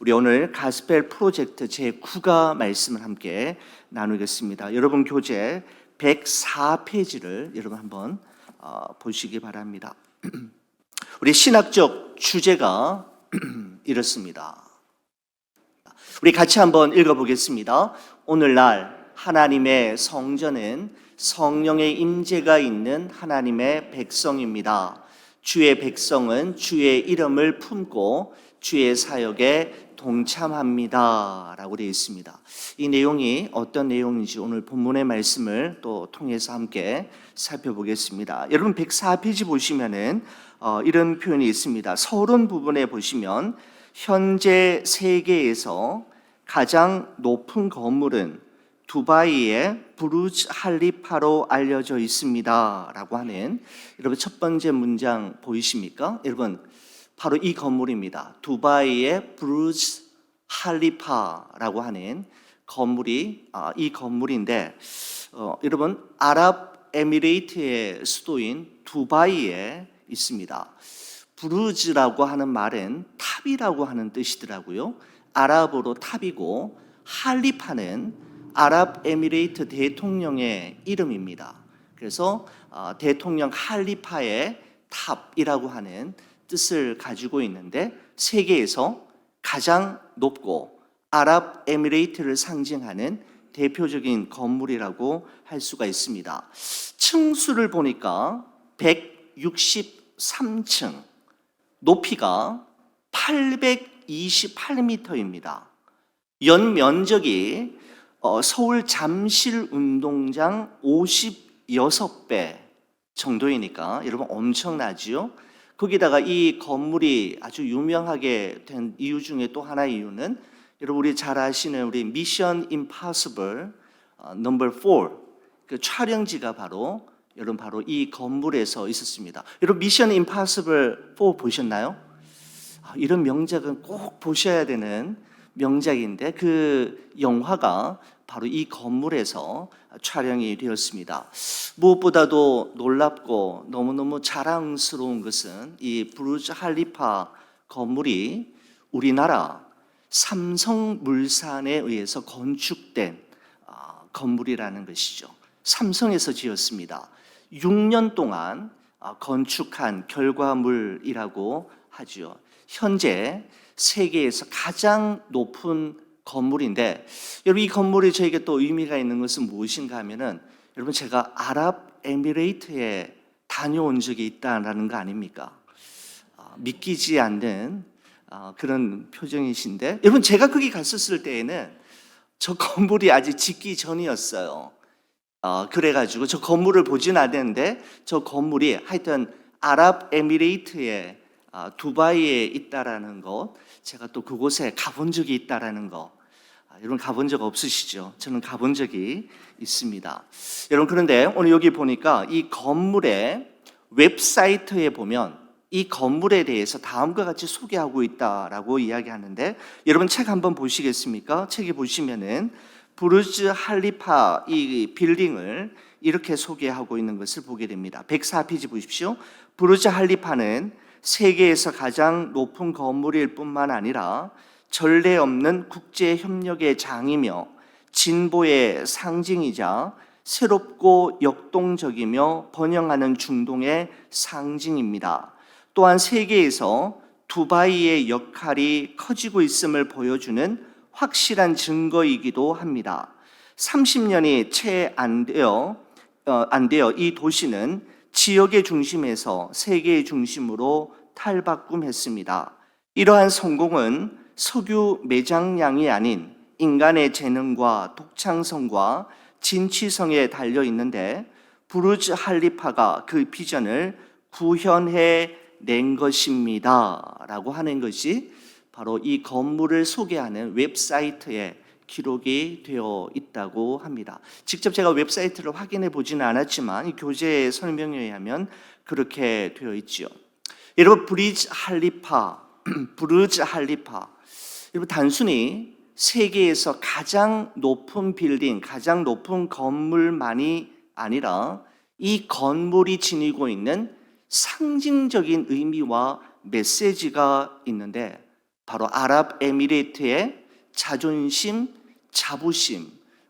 우리 오늘 가스펠 프로젝트 제9가 말씀을 함께 나누겠습니다. 여러분 교재 104페이지를 여러분 한번 보시기 바랍니다. 우리 신학적 주제가 이렇습니다. 우리 같이 한번 읽어보겠습니다. 오늘날 하나님의 성전은 성령의 임재가 있는 하나님의 백성입니다. 주의 백성은 주의 이름을 품고 주의 사역에 동참합니다 라고 되어 있습니다. 이 내용이 어떤 내용인지 오늘 본문의 말씀을 또 통해서 함께 살펴보겠습니다. 여러분 104페이지 보시면은 이런 표현이 있습니다. 서론 부분에 보시면 현재 세계에서 가장 높은 건물은 두바이의 부르즈 할리파로 알려져 있습니다 라고 하는, 여러분 첫 번째 문장 보이십니까? 여러분 바로 이 건물입니다. 두바이의 부르즈 할리파라고 하는 건물이 이 건물인데 여러분 아랍에미레이트의 수도인 두바이에 있습니다. 부르즈라고 하는 말은 탑이라고 하는 뜻이더라고요. 아랍어로 탑이고 할리파는 아랍에미레이트 대통령의 이름입니다. 그래서 대통령 할리파의 탑이라고 하는 뜻을 가지고 있는데, 세계에서 가장 높고 아랍에미레이트를 상징하는 대표적인 건물이라고 할 수가 있습니다. 층수를 보니까 163층, 높이가 828m입니다. 연면적이 서울 잠실운동장 56배 정도이니까 여러분 엄청나지요? 거기다가 이 건물이 아주 유명하게 된 이유 중에 또 하나의 이유는 여러분 우리 잘 아시는 우리 미션 임파서블 넘버 4 그 촬영지가 바로 여러분 바로 이 건물에서 있었습니다. 여러분 미션 임파서블 4 보셨나요? 이런 명작은 꼭 보셔야 되는 명작인데 그 영화가 바로 이 건물에서 촬영이 되었습니다. 무엇보다도 놀랍고 너무너무 자랑스러운 것은 이 부르즈 할리파 건물이 우리나라 삼성물산에 의해서 건축된 건물이라는 것이죠. 삼성에서 지었습니다. 6년 동안 건축한 결과물이라고 하죠. 현재 세계에서 가장 높은 건물인데, 여러분 이 건물이 저에게 또 의미가 있는 것은 무엇인가 하면은, 여러분 제가 아랍에미레이트에 다녀온 적이 있다라는 거 아닙니까? 믿기지 않는 그런 표정이신데, 여러분 제가 거기 갔었을 때에는 저 건물이 아직 짓기 전이었어요. 그래가지고 저 건물을 보진 않았는데 저 건물이 하여튼 아랍에미레이트에 두바이에 있다라는 것, 제가 또 그곳에 가본 적이 있다라는 거, 여러분 가본 적 없으시죠? 저는 가본 적이 있습니다. 여러분 그런데 오늘 여기 보니까 이 건물의 웹사이트에 보면 이 건물에 대해서 다음과 같이 소개하고 있다라고 이야기하는데, 여러분 책 한번 보시겠습니까? 책에 보시면은 부르즈 할리파 이 빌딩을 이렇게 소개하고 있는 것을 보게 됩니다. 104페이지 보십시오. 부르즈 할리파는 세계에서 가장 높은 건물일 뿐만 아니라 전례 없는 국제 협력의 장이며 진보의 상징이자 새롭고 역동적이며 번영하는 중동의 상징입니다. 또한 세계에서 두바이의 역할이 커지고 있음을 보여주는 확실한 증거이기도 합니다. 30년이 채 안 되어 이 도시는 지역의 중심에서 세계의 중심으로 탈바꿈했습니다. 이러한 성공은 석유 매장량이 아닌 인간의 재능과 독창성과 진취성에 달려 있는데, 부르즈 할리파가 그 비전을 구현해 낸 것입니다 라고 하는 것이 바로 이 건물을 소개하는 웹사이트에 기록이 되어 있다고 합니다. 직접 제가 웹사이트를 확인해 보지는 않았지만 이 교재의 설명에 의하면 그렇게 되어 있죠. 여러분 부르즈 할리파 여러분 단순히 세계에서 가장 높은 빌딩, 가장 높은 건물만이 아니라 이 건물이 지니고 있는 상징적인 의미와 메시지가 있는데, 바로 아랍에미레이트의 자존심, 자부심,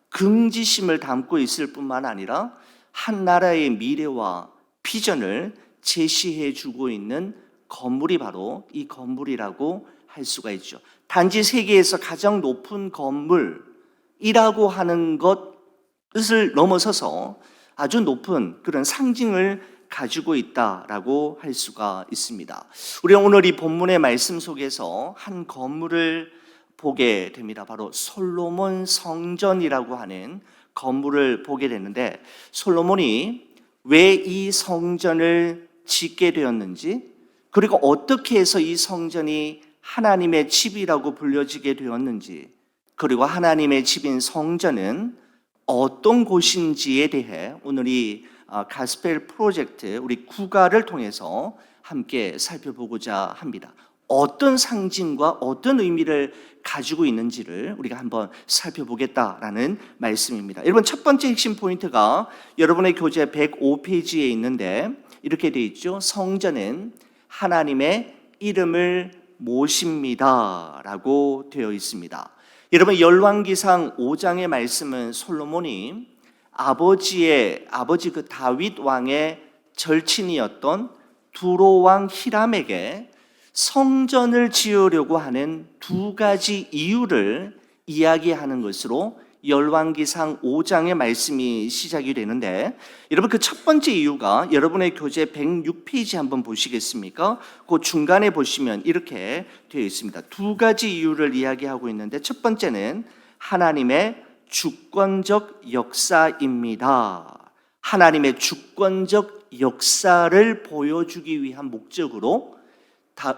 긍지심을 담고 있을 뿐만 아니라 한 나라의 미래와 비전을 제시해 주고 있는 건물이 바로 이 건물이라고 할 수가 있죠. 단지 세계에서 가장 높은 건물이라고 하는 것을 넘어서서 아주 높은 그런 상징을 가지고 있다라고 할 수가 있습니다. 우리가 오늘 이 본문의 말씀 속에서 한 건물을 보게 됩니다. 바로 솔로몬 성전이라고 하는 건물을 보게 되는데, 솔로몬이 왜 이 성전을 짓게 되었는지, 그리고 어떻게 해서 이 성전이 하나님의 집이라고 불려지게 되었는지, 그리고 하나님의 집인 성전은 어떤 곳인지에 대해 오늘 이 가스펠 프로젝트 우리 국가를 통해서 함께 살펴보고자 합니다. 어떤 상징과 어떤 의미를 가지고 있는지를 우리가 한번 살펴보겠다라는 말씀입니다. 여러분, 첫 번째 핵심 포인트가 여러분의 교재 105페이지에 있는데 이렇게 되어 있죠. 성전은 하나님의 이름을 모십니다 라고 되어 있습니다. 여러분, 열왕기상 5장의 말씀은 솔로몬이 아버지 그 다윗 왕의 절친이었던 두로 왕 히람에게 성전을 지으려고 하는 두 가지 이유를 이야기하는 것으로 열왕기상 5장의 말씀이 시작이 되는데, 여러분, 그 첫 번째 이유가 여러분의 교재 106페이지 한번 보시겠습니까? 그 중간에 보시면 이렇게 되어 있습니다. 두 가지 이유를 이야기하고 있는데, 첫 번째는 하나님의 주권적 역사입니다. 하나님의 주권적 역사를 보여주기 위한 목적으로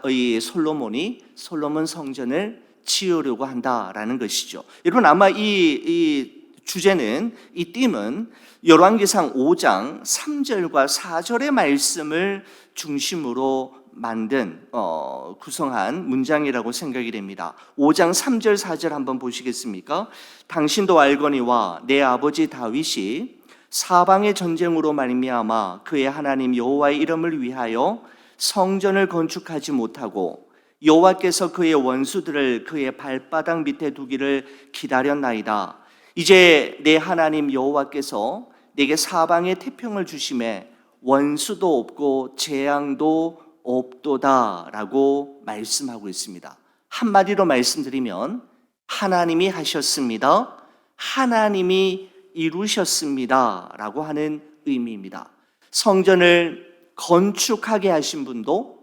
이 솔로몬 성전을 지으려고 한다라는 것이죠. 여러분, 아마 이 주제는, 이 띠은 열왕기상 5장 3절과 4절의 말씀을 중심으로 만든 구성한 문장이라고 생각이 됩니다. 5장 3절 4절 한번 보시겠습니까? 당신도 알거니와 내 아버지 다윗이 사방의 전쟁으로 말미암아 그의 하나님 여호와의 이름을 위하여 성전을 건축하지 못하고 여호와께서 그의 원수들을 그의 발바닥 밑에 두기를 기다렸나이다. 이제 내 하나님 여호와께서 내게 사방의 태평을 주심에 원수도 없고 재앙도 없도다라고 말씀하고 있습니다. 한마디로 말씀드리면 하나님이 하셨습니다, 하나님이 이루셨습니다라고 하는 의미입니다. 성전을 건축하게 하신 분도,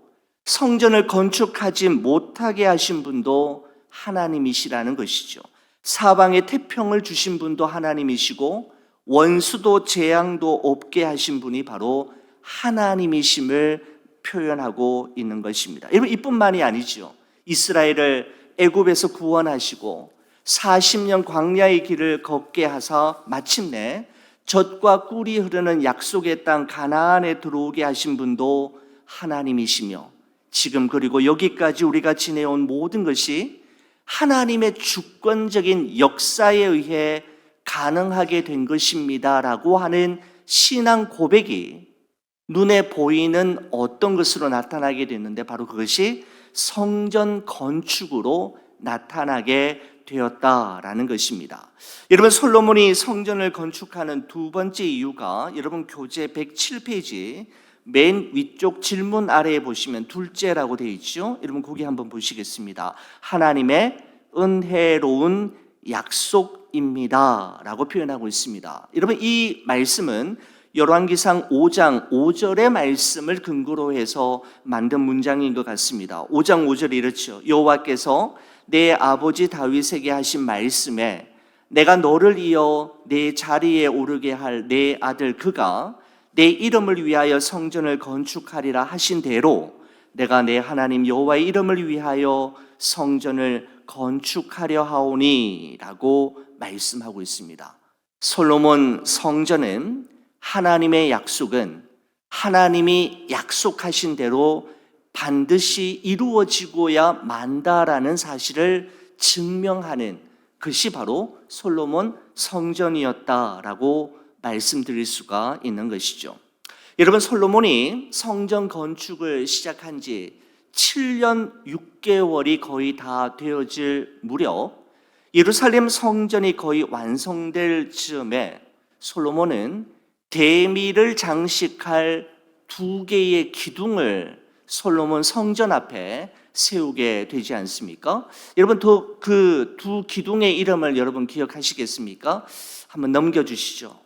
성전을 건축하지 못하게 하신 분도 하나님이시라는 것이죠. 사방에 태평을 주신 분도 하나님이시고 원수도 재앙도 없게 하신 분이 바로 하나님이심을 표현하고 있는 것입니다. 여러분, 이뿐만이 아니죠. 이스라엘을 애굽에서 구원하시고 40년 광야의 길을 걷게 하사 마침내 젖과 꿀이 흐르는 약속의 땅 가나안에 들어오게 하신 분도 하나님이시며, 지금 그리고 여기까지 우리가 지내온 모든 것이 하나님의 주권적인 역사에 의해 가능하게 된 것입니다라고 하는 신앙 고백이 눈에 보이는 어떤 것으로 나타나게 됐는데, 바로 그것이 성전 건축으로 나타나게 되었다라는 것입니다. 여러분, 솔로몬이 성전을 건축하는 두 번째 이유가 여러분 교재 107페이지 맨 위쪽 질문 아래에 보시면 둘째라고 되어 있죠. 여러분, 거기 한번 보시겠습니다. 하나님의 은혜로운 약속입니다 라고 표현하고 있습니다. 여러분, 이 말씀은 열왕기상 5장 5절의 말씀을 근거로 해서 만든 문장인 것 같습니다. 5장 5절이 이렇죠. 여호와께서 내 아버지 다윗에게 하신 말씀에 내가 너를 이어 내 자리에 오르게 할 내 아들 그가 내 이름을 위하여 성전을 건축하리라 하신 대로 내가 내 하나님 여호와의 이름을 위하여 성전을 건축하려 하오니 라고 말씀하고 있습니다. 솔로몬 성전은 하나님의 약속은 하나님이 약속하신 대로 반드시 이루어지고야 만다라는 사실을 증명하는 것이 바로 솔로몬 성전이었다라고 말씀드릴 수가 있는 것이죠. 여러분, 솔로몬이 성전 건축을 시작한 지 7년 6개월이 거의 다 되어질 무렵 예루살렘 성전이 거의 완성될 즈음에 솔로몬은 대미를 장식할 2개의 기둥을 솔로몬 성전 앞에 세우게 되지 않습니까? 여러분 그 2기둥의 이름을 여러분 기억하시겠습니까? 한번 넘겨주시죠.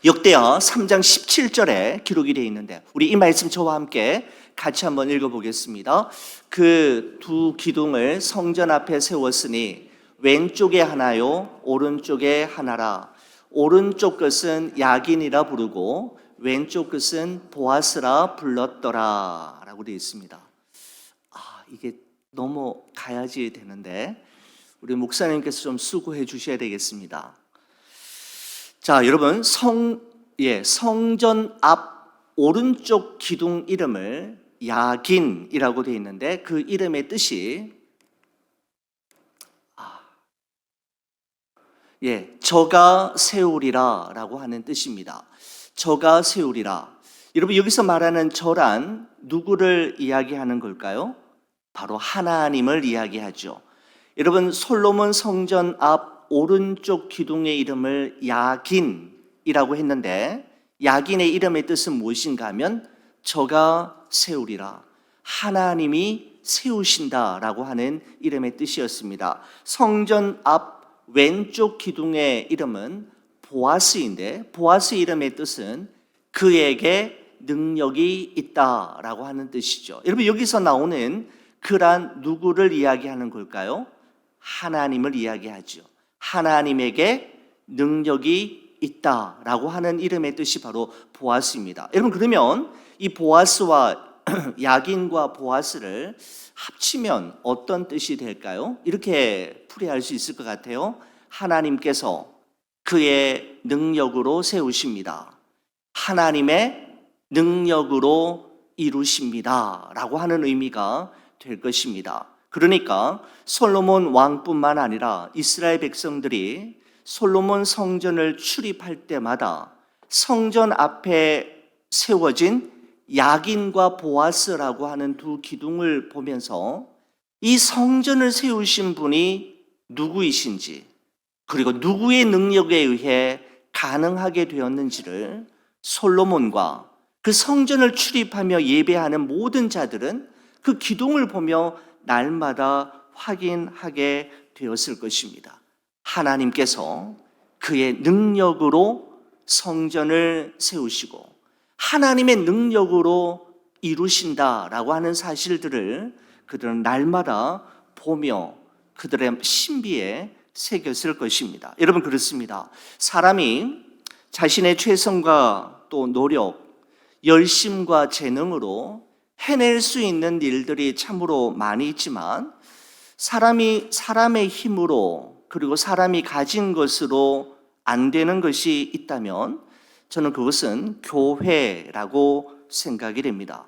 역대하 3장 17절에 기록이 되어 있는데 우리 이 말씀 저와 함께 같이 한번 읽어보겠습니다. 그 2기둥을 성전 앞에 세웠으니 왼쪽에 하나요 오른쪽에 하나라. 오른쪽 것은 야긴이라 부르고 왼쪽 것은 보아스라 불렀더라 라고 되어 있습니다. 이게 넘어가야지 되는데 우리 목사님께서 좀 수고해 주셔야 되겠습니다. 자, 여러분 성전 앞 오른쪽 기둥 이름을 야긴이라고 되어 있는데 그 이름의 뜻이 저가 세우리라 라고 하는 뜻입니다. 저가 세우리라. 여러분 여기서 말하는 저란 누구를 이야기하는 걸까요? 바로 하나님을 이야기하죠. 여러분 솔로몬 성전 앞 오른쪽 기둥의 이름을 야긴이라고 했는데 야긴의 이름의 뜻은 무엇인가 하면 저가 세우리라. 하나님이 세우신다라고 하는 이름의 뜻이었습니다. 성전 앞 왼쪽 기둥의 이름은 보아스인데 보아스 이름의 뜻은 그에게 능력이 있다라고 하는 뜻이죠. 여러분 여기서 나오는 그란 누구를 이야기하는 걸까요? 하나님을 이야기하죠. 하나님에게 능력이 있다라고 하는 이름의 뜻이 바로 보아스입니다. 여러분 그러면 이 보아스와 야긴과 보아스를 합치면 어떤 뜻이 될까요? 이렇게 풀이할 수 있을 것 같아요. 하나님께서 그의 능력으로 세우십니다. 하나님의 능력으로 이루십니다 라고 하는 의미가 될 것입니다. 그러니까 솔로몬 왕뿐만 아니라 이스라엘 백성들이 솔로몬 성전을 출입할 때마다 성전 앞에 세워진 야긴과 보아스라고 하는 2기둥을 보면서 이 성전을 세우신 분이 누구이신지 그리고 누구의 능력에 의해 가능하게 되었는지를 솔로몬과 그 성전을 출입하며 예배하는 모든 자들은 그 기둥을 보며 날마다 확인하게 되었을 것입니다. 하나님께서 그의 능력으로 성전을 세우시고 하나님의 능력으로 이루신다라고 하는 사실들을 그들은 날마다 보며 그들의 신비에 새겼을 것입니다. 여러분 그렇습니다. 사람이 자신의 최선과 또 노력, 열심과 재능으로 해낼 수 있는 일들이 참으로 많이 있지만 사람의 힘으로 그리고 사람이 가진 것으로 안 되는 것이 있다면 저는 그것은 교회라고 생각이 됩니다.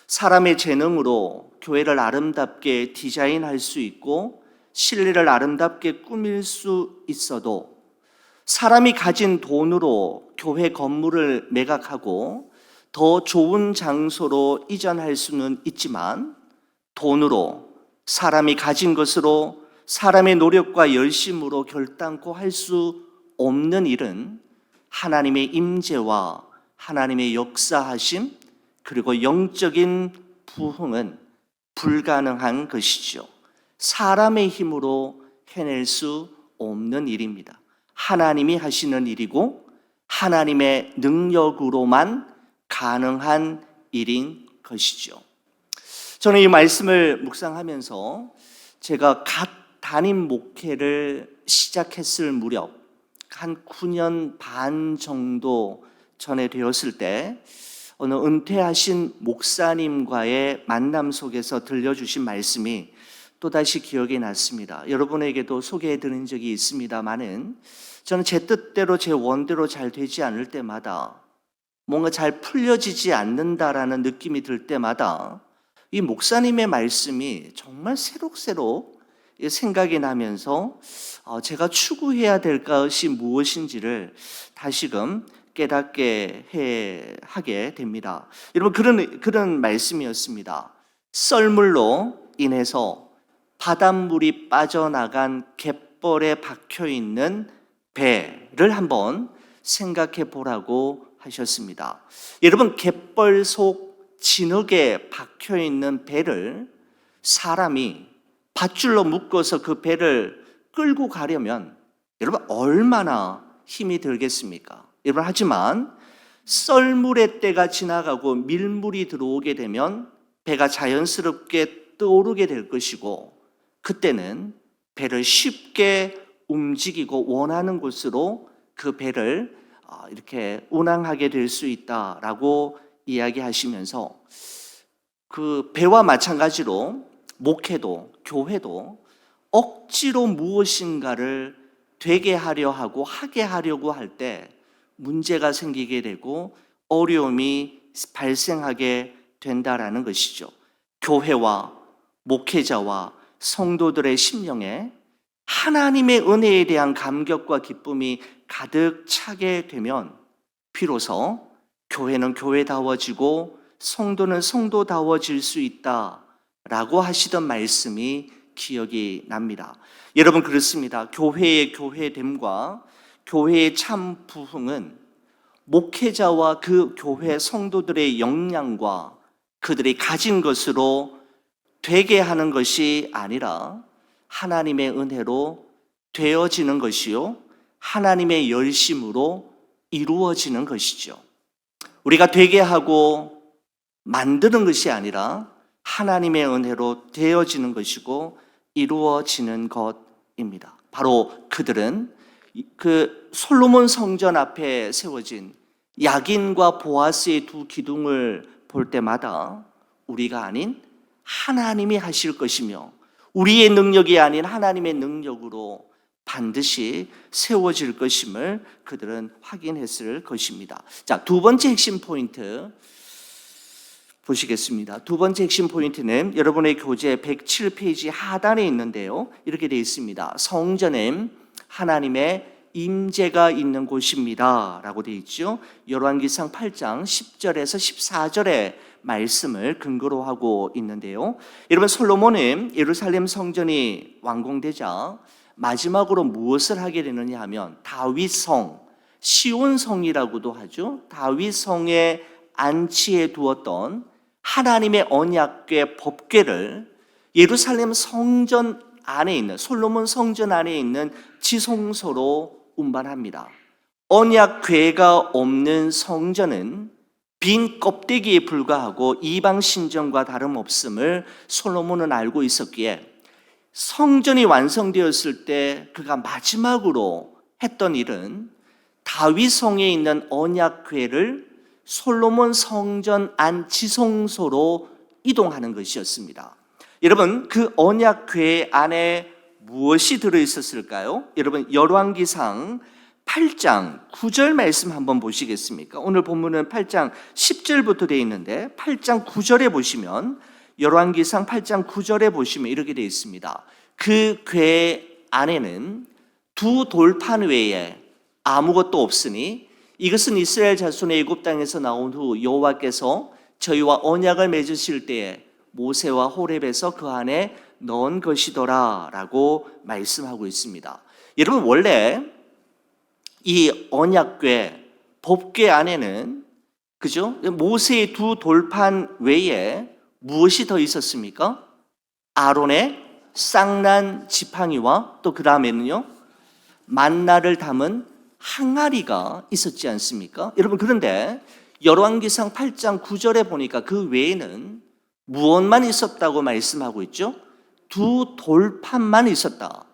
사람의 재능으로 교회를 아름답게 디자인할 수 있고 실내를 아름답게 꾸밀 수 있어도 사람이 가진 돈으로 교회 건물을 매각하고 더 좋은 장소로 이전할 수는 있지만 돈으로 사람이 가진 것으로 사람의 노력과 열심으로 결단코 할 수 없는 일은 하나님의 임재와 하나님의 역사하심 그리고 영적인 부흥은 불가능한 것이죠. 사람의 힘으로 해낼 수 없는 일입니다. 하나님이 하시는 일이고 하나님의 능력으로만 가능한 일인 것이죠. 저는 이 말씀을 묵상하면서 제가 갓 담임 목회를 시작했을 무렵 한 9년 반 정도 전에 되었을 때 어느 은퇴하신 목사님과의 만남 속에서 들려주신 말씀이 또다시 기억이 났습니다. 여러분에게도 소개해드린 적이 있습니다만은 저는 제 뜻대로 제 원대로 잘 되지 않을 때마다 뭔가 잘 풀려지지 않는다라는 느낌이 들 때마다 이 목사님의 말씀이 정말 새록새록 생각이 나면서 제가 추구해야 될 것이 무엇인지를 다시금 깨닫게 하게 됩니다. 여러분, 그런 말씀이었습니다. 썰물로 인해서 바닷물이 빠져나간 갯벌에 박혀 있는 배를 한번 생각해 보라고 하셨습니다. 여러분, 갯벌 속 진흙에 박혀 있는 배를 사람이 밧줄로 묶어서 그 배를 끌고 가려면 여러분 얼마나 힘이 들겠습니까? 여러분, 하지만 썰물의 때가 지나가고 밀물이 들어오게 되면 배가 자연스럽게 떠오르게 될 것이고, 그때는 배를 쉽게 움직이고 원하는 곳으로 그 배를 이렇게 운항하게 될 수 있다라고 이야기하시면서, 그 배와 마찬가지로 목회도 교회도 억지로 무엇인가를 되게 하려 하고 하게 하려고 할 때 문제가 생기게 되고 어려움이 발생하게 된다라는 것이죠. 교회와 목회자와 성도들의 심령에 하나님의 은혜에 대한 감격과 기쁨이 가득 차게 되면 비로소 교회는 교회다워지고 성도는 성도다워질 수 있다라고 하시던 말씀이 기억이 납니다. 여러분, 그렇습니다. 교회의 교회됨과 교회의 참 부흥은 목회자와 그 교회 성도들의 역량과 그들이 가진 것으로 되게 하는 것이 아니라 하나님의 은혜로 되어지는 것이요, 하나님의 열심으로 이루어지는 것이죠. 우리가 되게 하고 만드는 것이 아니라 하나님의 은혜로 되어지는 것이고 이루어지는 것입니다. 바로 그들은 그 솔로몬 성전 앞에 세워진 야긴과 보아스의 두 기둥을 볼 때마다 우리가 아닌 하나님이 하실 것이며 우리의 능력이 아닌 하나님의 능력으로 반드시 세워질 것임을 그들은 확인했을 것입니다. 자, 두 번째 핵심 포인트 보시겠습니다. 두 번째 핵심 포인트는 여러분의 교재 107페이지 하단에 있는데요. 이렇게 되어 있습니다. 성전은 하나님의 임재가 있는 곳입니다 라고 되어 있죠. 열왕기상 8장 10절에서 14절의 말씀을 근거로 하고 있는데요. 여러분, 솔로몬은 예루살렘 성전이 완공되자 마지막으로 무엇을 하게 되느냐 하면 다윗성, 시온성이라고도 하죠. 다윗성에 안치해 두었던 하나님의 언약궤 법궤를 예루살렘 성전 안에 있는, 솔로몬 성전 안에 있는 지성소로 운반합니다. 언약궤가 없는 성전은 빈 껍데기에 불과하고 이방 신전과 다름없음을 솔로몬은 알고 있었기에 성전이 완성되었을 때 그가 마지막으로 했던 일은 다윗성에 있는 언약궤를 솔로몬 성전 안 지성소로 이동하는 것이었습니다. 여러분, 그 언약궤 안에 무엇이 들어있었을까요? 여러분, 열왕기상 8장 9절 말씀 한번 보시겠습니까? 오늘 본문은 8장 10절부터 되어 있는데 8장 9절에 보시면, 열왕기상 8장 9절에 보시면 이렇게 되어 있습니다. 그 궤 안에는 두 돌판 외에 아무것도 없으니 이것은 이스라엘 자손의 애굽 땅에서 나온 후 여호와께서 저희와 언약을 맺으실 때에 모세와 호렙에서 그 안에 넣은 것이더라 라고 말씀하고 있습니다. 여러분, 원래 이 언약궤, 법궤 안에는 그죠? 모세의 두 돌판 외에 무엇이 더 있었습니까? 아론의 쌍난 지팡이와 또 그 다음에는요, 만나를 담은 항아리가 있었지 않습니까? 여러분, 그런데 열왕기상 8장 9절에 보니까 그 외에는 무엇만 있었다고 말씀하고 있죠? 두 돌판만 있었다.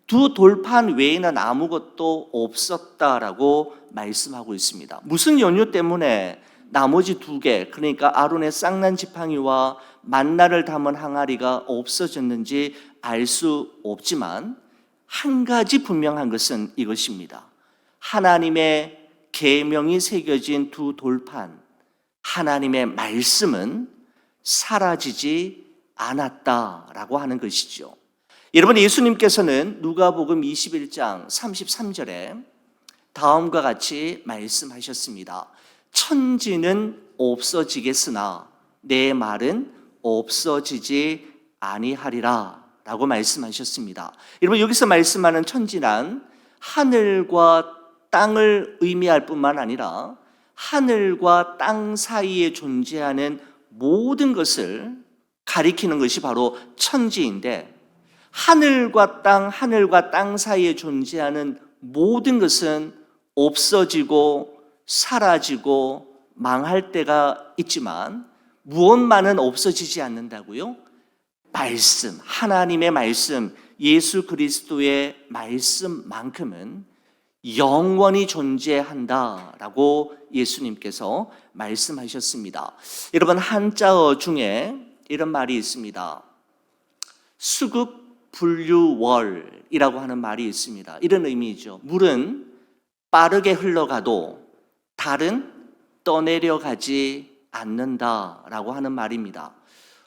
두 돌판 외에는 아무것도 없었다라고 말씀하고 있습니다. 무슨 연유 때문에 나머지 두 개, 그러니까 아론의 쌍난 지팡이와 만나를 담은 항아리가 없어졌는지 알 수 없지만 한 가지 분명한 것은 이것입니다. 하나님의 계명이 새겨진 두 돌판, 하나님의 말씀은 사라지지 않았다라고 하는 것이죠. 여러분, 예수님께서는 누가복음 21장 33절에 다음과 같이 말씀하셨습니다. 천지는 없어지겠으나 내 말은 없어지지 아니하리라 라고 말씀하셨습니다. 여러분, 여기서 말씀하는 천지란 하늘과 땅을 의미할 뿐만 아니라 하늘과 땅 사이에 존재하는 모든 것을 가리키는 것이 바로 천지인데, 하늘과 땅 사이에 존재하는 모든 것은 없어지고 사라지고 망할 때가 있지만 무엇만은 없어지지 않는다고요? 말씀, 하나님의 말씀, 예수 그리스도의 말씀만큼은 영원히 존재한다라고 예수님께서 말씀하셨습니다. 여러분, 한자어 중에 이런 말이 있습니다. 수급분류월이라고 하는 말이 있습니다. 이런 의미죠. 물은 빠르게 흘러가도 달은 떠내려가지 않는다라고 하는 말입니다.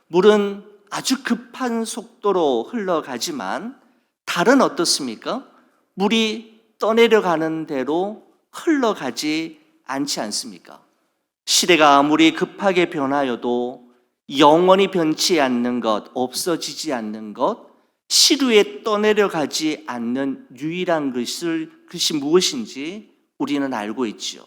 물은 아주 급한 속도로 흘러가지만 달은 어떻습니까? 물이 떠내려가는 대로 흘러가지 않지 않습니까? 시대가 아무리 급하게 변하여도 영원히 변치 않는 것, 없어지지 않는 것, 시루에 떠내려가지 않는 유일한 것이 무엇인지 우리는 알고 있지요.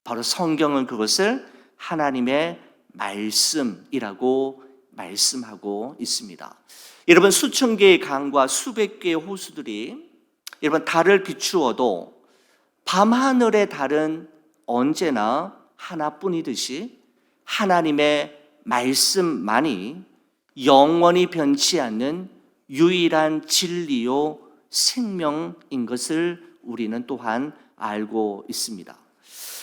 바로 성경은 그것을 하나님의 말씀이라고 말씀하고 있습니다. 여러분, 수천 개의 강과 수백 개의 호수들이 여러분 달을 비추어도 밤하늘의 달은 언제나 하나뿐이듯이 하나님의 말씀만이 영원히 변치 않는 유일한 진리요 생명인 것을 우리는 또한 알고 있습니다.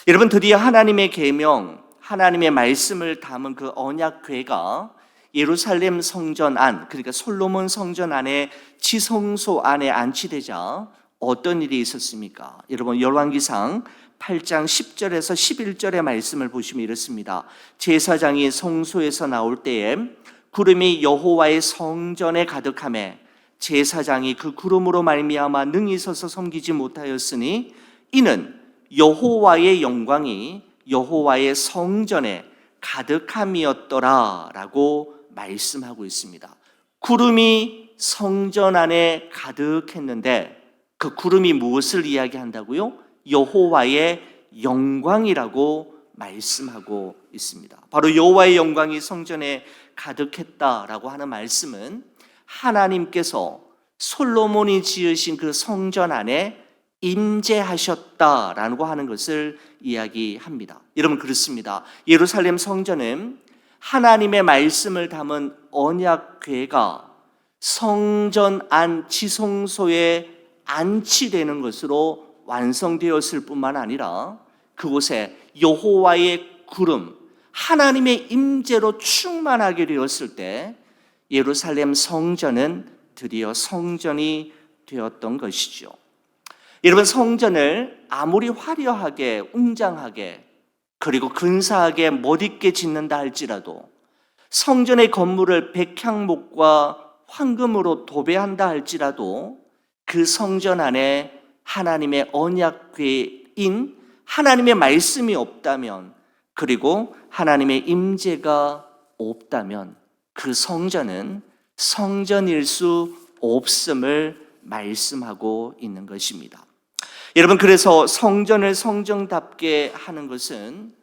여러분, 드디어 하나님의 계명, 하나님의 말씀을 담은 그 언약궤가 예루살렘 성전 안, 그러니까 솔로몬 성전 안에 지성소 안에 안치되자 어떤 일이 있었습니까? 여러분, 열왕기상 8장 10절에서 11절의 말씀을 보시면 이렇습니다. 제사장이 성소에서 나올 때에 구름이 여호와의 성전에 가득하매 제사장이 그 구름으로 말미암아 능히 서서 섬기지 못하였으니 이는 여호와의 영광이 여호와의 성전에 가득함이었더라 라고 말씀하고 있습니다. 구름이 성전 안에 가득했는데 그 구름이 무엇을 이야기한다고요? 여호와의 영광이라고 말씀하고 있습니다. 바로 여호와의 영광이 성전에 가득했다라고 하는 말씀은 하나님께서 솔로몬이 지으신 그 성전 안에 임재하셨다라고 하는 것을 이야기합니다. 여러분, 그렇습니다. 예루살렘 성전은 하나님의 말씀을 담은 언약궤가 성전 안 지성소에 안치되는 것으로 완성되었을 뿐만 아니라 그곳에 여호와의 구름, 하나님의 임재로 충만하게 되었을 때 예루살렘 성전은 드디어 성전이 되었던 것이죠. 여러분, 성전을 아무리 화려하게, 웅장하게, 그리고 근사하게 멋있게 짓는다 할지라도, 성전의 건물을 백향목과 황금으로 도배한다 할지라도 그 성전 안에 하나님의 언약궤인 하나님의 말씀이 없다면, 그리고 하나님의 임재가 없다면 그 성전은 성전일 수 없음을 말씀하고 있는 것입니다. 여러분, 그래서 성전을 성전답게 하는 것은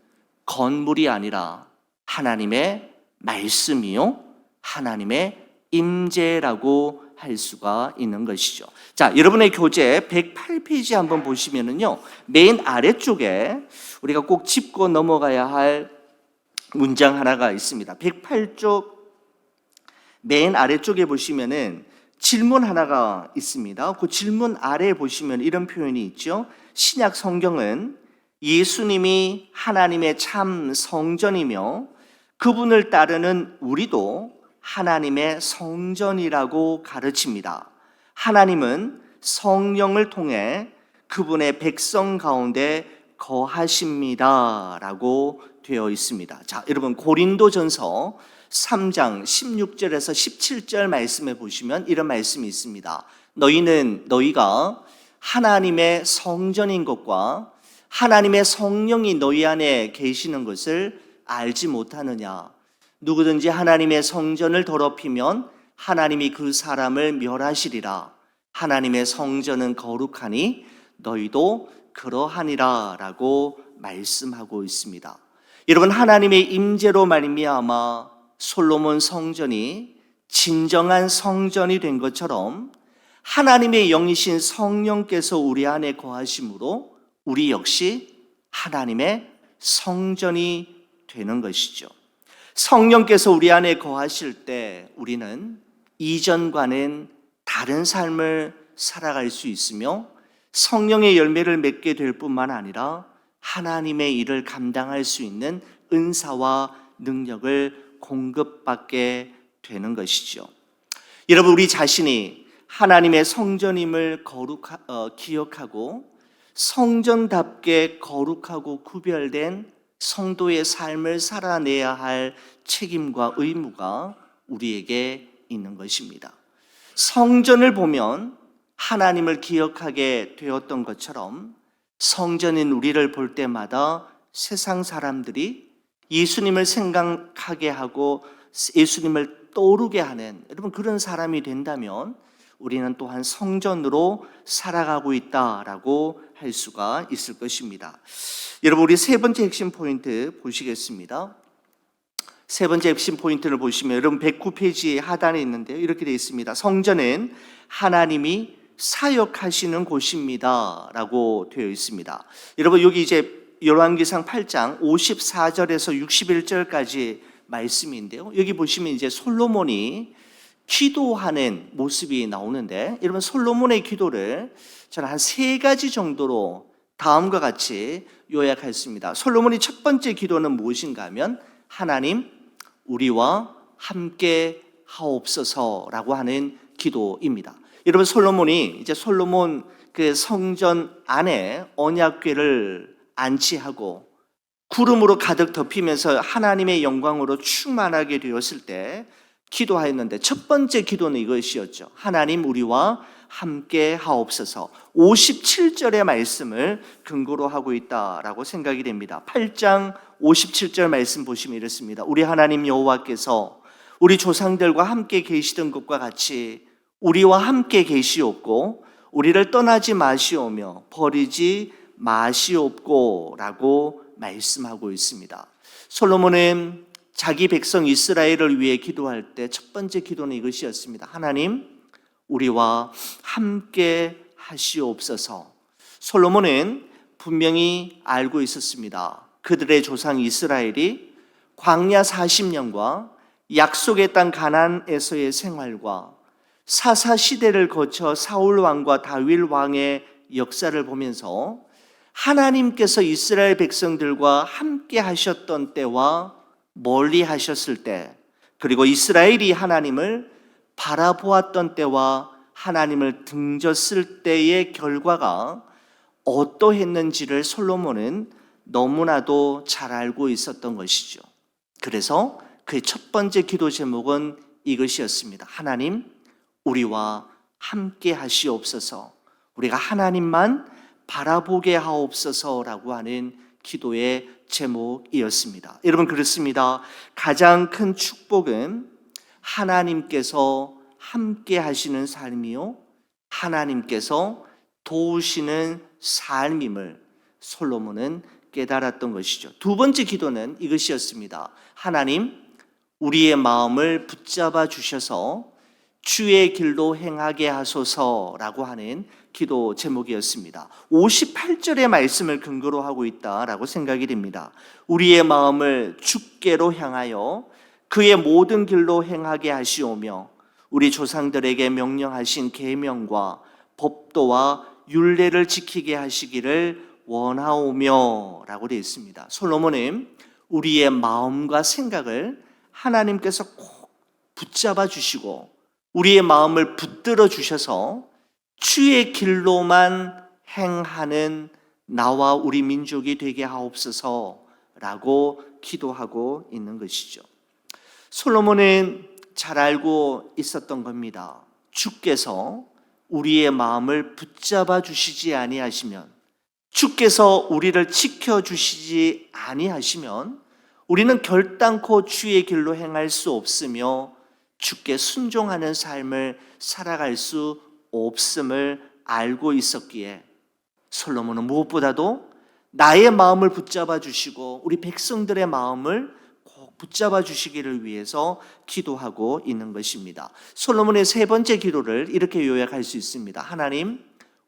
건물이 아니라 하나님의 말씀이요 하나님의 임재라고 할 수가 있는 것이죠. 자, 여러분의 교재 108페이지 한번 보시면은요, 맨 아래쪽에 우리가 꼭 짚고 넘어가야 할 문장 하나가 있습니다. 108쪽 맨 아래쪽에 보시면은 질문 하나가 있습니다. 그 질문 아래에 보시면 이런 표현이 있죠. 신약 성경은 예수님이 하나님의 참 성전이며 그분을 따르는 우리도 하나님의 성전이라고 가르칩니다. 하나님은 성령을 통해 그분의 백성 가운데 거하십니다 라고 되어 있습니다. 자, 여러분, 고린도전서 3장 16절에서 17절 말씀에 보시면 이런 말씀이 있습니다. 너희가 하나님의 성전인 것과 하나님의 성령이 너희 안에 계시는 것을 알지 못하느냐? 누구든지 하나님의 성전을 더럽히면 하나님이 그 사람을 멸하시리라. 하나님의 성전은 거룩하니 너희도 그러하니라 라고 말씀하고 있습니다. 여러분, 하나님의 임재로 말미암아 솔로몬 성전이 진정한 성전이 된 것처럼 하나님의 영이신 성령께서 우리 안에 거하심으로 우리 역시 하나님의 성전이 되는 것이죠. 성령께서 우리 안에 거하실 때 우리는 이전과는 다른 삶을 살아갈 수 있으며 성령의 열매를 맺게 될 뿐만 아니라 하나님의 일을 감당할 수 있는 은사와 능력을 공급받게 되는 것이죠. 여러분, 우리 자신이 하나님의 성전임을 기억하고 성전답게 거룩하고 구별된 성도의 삶을 살아내야 할 책임과 의무가 우리에게 있는 것입니다. 성전을 보면 하나님을 기억하게 되었던 것처럼 성전인 우리를 볼 때마다 세상 사람들이 예수님을 생각하게 하고 예수님을 떠오르게 하는 여러분 그런 사람이 된다면 우리는 또한 성전으로 살아가고 있다라고 할 수가 있을 것입니다. 여러분, 우리 세 번째 핵심 포인트 보시겠습니다. 세 번째 핵심 포인트를 보시면 여러분 109페이지 하단에 있는데요. 이렇게 되어 있습니다. 성전은 하나님이 사역하시는 곳입니다 라고 되어 있습니다. 여러분, 여기 이제 열왕기상 8장 54절에서 61절까지 말씀인데요. 여기 보시면 이제 솔로몬이 기도하는 모습이 나오는데 여러분, 솔로몬의 기도를 저는 한 세 가지 정도로 다음과 같이 요약했습니다. 솔로몬이 첫 번째 기도는 무엇인가 하면 하나님 우리와 함께 하옵소서라고 하는 기도입니다. 여러분, 솔로몬 그 성전 안에 언약궤를 안치하고 구름으로 가득 덮이면서 하나님의 영광으로 충만하게 되었을 때 기도하였는데 첫 번째 기도는 이것이었죠. 하나님 우리와 함께 하옵소서. 57절의 말씀을 근거로 하고 있다라고 생각이 됩니다. 8장 57절 말씀 보시면 이렇습니다. 우리 하나님 여호와께서 우리 조상들과 함께 계시던 것과 같이 우리와 함께 계시옵고 우리를 떠나지 마시오며 버리지 마시옵고 라고 말씀하고 있습니다. 솔로몬은 자기 백성 이스라엘을 위해 기도할 때 첫 번째 기도는 이것이었습니다. 하나님 우리와 함께 하시옵소서. 솔로몬은 분명히 알고 있었습니다. 그들의 조상 이스라엘이 광야 40년과 약속의 땅 가나안에서의 생활과 사사 시대를 거쳐 사울 왕과 다윗 왕의 역사를 보면서 하나님께서 이스라엘 백성들과 함께 하셨던 때와 멀리 하셨을 때, 그리고 이스라엘이 하나님을 바라보았던 때와 하나님을 등졌을 때의 결과가 어떠했는지를 솔로몬은 너무나도 잘 알고 있었던 것이죠. 그래서 그의 첫 번째 기도 제목은 이것이었습니다. 하나님 우리와 함께 하시옵소서. 우리가 하나님만 바라보게 하옵소서라고 하는 기도의 제목이었습니다. 여러분, 그렇습니다. 가장 큰 축복은 하나님께서 함께 하시는 삶이요 하나님께서 도우시는 삶임을 솔로몬은 깨달았던 것이죠. 두 번째 기도는 이것이었습니다. 하나님 우리의 마음을 붙잡아 주셔서 주의 길로 행하게 하소서라고 하는 기도 제목이었습니다. 58절의 말씀을 근거로 하고 있다라고 생각이 됩니다. 우리의 마음을 주께로 향하여 그의 모든 길로 행하게 하시오며 우리 조상들에게 명령하신 계명과 법도와 율례를 지키게 하시기를 원하오며 라고 되어 있습니다. 솔로몬은 우리의 마음과 생각을 하나님께서 꼭 붙잡아 주시고 우리의 마음을 붙들어 주셔서 주의 길로만 행하는 나와 우리 민족이 되게 하옵소서라고 기도하고 있는 것이죠. 솔로몬은 잘 알고 있었던 겁니다. 주께서 우리의 마음을 붙잡아 주시지 아니하시면, 주께서 우리를 지켜주시지 아니하시면 우리는 결단코 주의 길로 행할 수 없으며 주께 순종하는 삶을 살아갈 수 없음을 알고 있었기에 솔로몬은 무엇보다도 나의 마음을 붙잡아 주시고 우리 백성들의 마음을 꼭 붙잡아 주시기를 위해서 기도하고 있는 것입니다. 솔로몬의 세 번째 기도를 이렇게 요약할 수 있습니다. 하나님,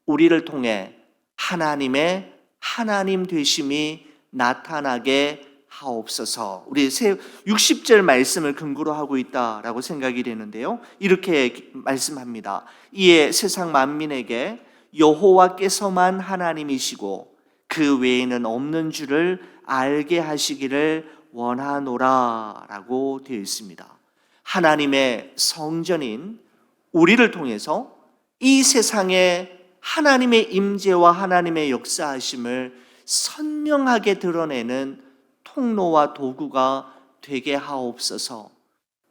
우리를 통해 하나님의 하나님 되심이 나타나게 하옵소서. 우리 60절 말씀을 근거로 하고 있다라고 생각이 되는데요, 이렇게 말씀합니다. 이에 세상 만민에게 여호와께서만 하나님이시고 그 외에는 없는 줄을 알게 하시기를 원하노라 라고 되어 있습니다. 하나님의 성전인 우리를 통해서 이 세상에 하나님의 임재와 하나님의 역사하심을 선명하게 드러내는 통로와 도구가 되게 하옵소서.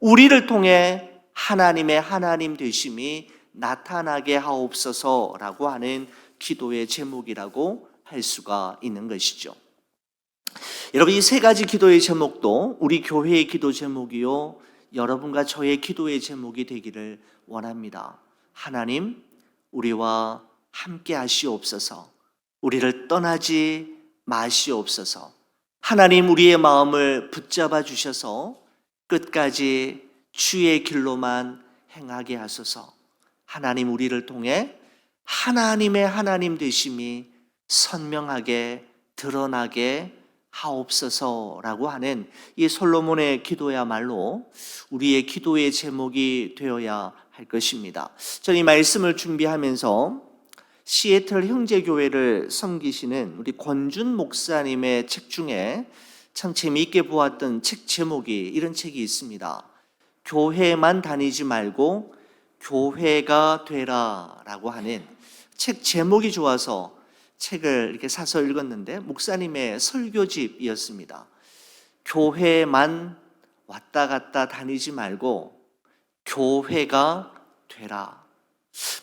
우리를 통해 하나님의 하나님 되심이 나타나게 하옵소서라고 하는 기도의 제목이라고 할 수가 있는 것이죠. 여러분, 이 세 가지 기도의 제목도 우리 교회의 기도 제목이요, 여러분과 저의 기도의 제목이 되기를 원합니다. 하나님, 우리와 함께 하시옵소서. 우리를 떠나지 마시옵소서. 하나님, 우리의 마음을 붙잡아 주셔서 끝까지 주의 길로만 행하게 하소서. 하나님, 우리를 통해 하나님의 하나님 되심이 선명하게 드러나게 하옵소서라고 하는 이 솔로몬의 기도야말로 우리의 기도의 제목이 되어야 할 것입니다. 저는 이 말씀을 준비하면서 시애틀 형제교회를 섬기시는 우리 권준 목사님의 책 중에 참 재미있게 보았던 책 제목이 이런 책이 있습니다. 교회만 다니지 말고 교회가 되라 라고 하는 책 제목이 좋아서 책을 이렇게 사서 읽었는데 목사님의 설교집이었습니다. 교회만 왔다 갔다 다니지 말고 교회가 되라.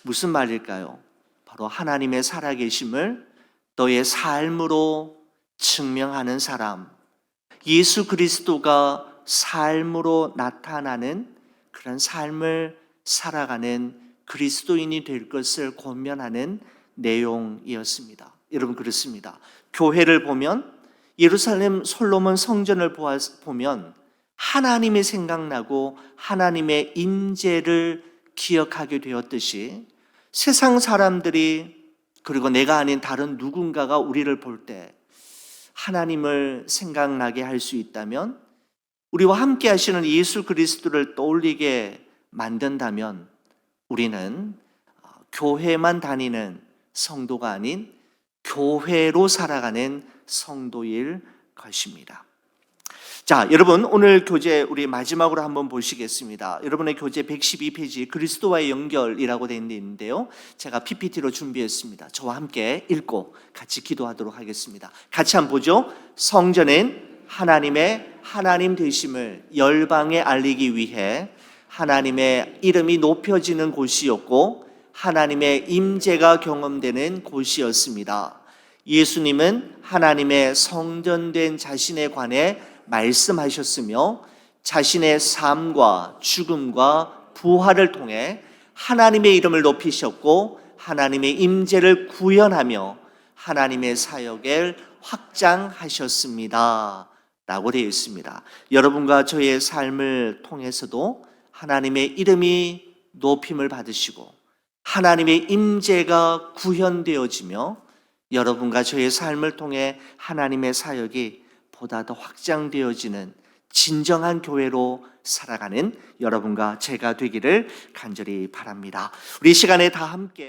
무슨 말일까요? 바로 하나님의 살아계심을 너의 삶으로 증명하는 사람, 예수 그리스도가 삶으로 나타나는 그런 삶을 살아가는 그리스도인이 될 것을 권면하는 내용이었습니다. 여러분, 그렇습니다. 교회를 보면, 예루살렘 솔로몬 성전을 보면 하나님이 생각나고 하나님의 임재를 기억하게 되었듯이 세상 사람들이, 그리고 내가 아닌 다른 누군가가 우리를 볼 때 하나님을 생각나게 할 수 있다면, 우리와 함께 하시는 예수 그리스도를 떠올리게 만든다면 우리는 교회만 다니는 성도가 아닌 교회로 살아가는 성도일 것입니다. 자, 여러분, 오늘 교재 우리 마지막으로 한번 보시겠습니다. 여러분의 교재 112페이지 그리스도와의 연결이라고 되어 있는데요, 제가 PPT로 준비했습니다. 저와 함께 읽고 같이 기도하도록 하겠습니다. 같이 한번 보죠. 성전은 하나님의 하나님 되심을 열방에 알리기 위해 하나님의 이름이 높여지는 곳이었고 하나님의 임재가 경험되는 곳이었습니다. 예수님은 하나님의 성전된 자신에 관해 말씀하셨으며 자신의 삶과 죽음과 부활을 통해 하나님의 이름을 높이셨고 하나님의 임재를 구현하며 하나님의 사역을 확장하셨습니다 라고 되어 있습니다. 여러분과 저의 삶을 통해서도 하나님의 이름이 높임을 받으시고 하나님의 임재가 구현되어지며 여러분과 저의 삶을 통해 하나님의 사역이 보다 더 확장되어지는 진정한 교회로 살아가는 여러분과 제가 되기를 간절히 바랍니다. 우리 시간에 다 함께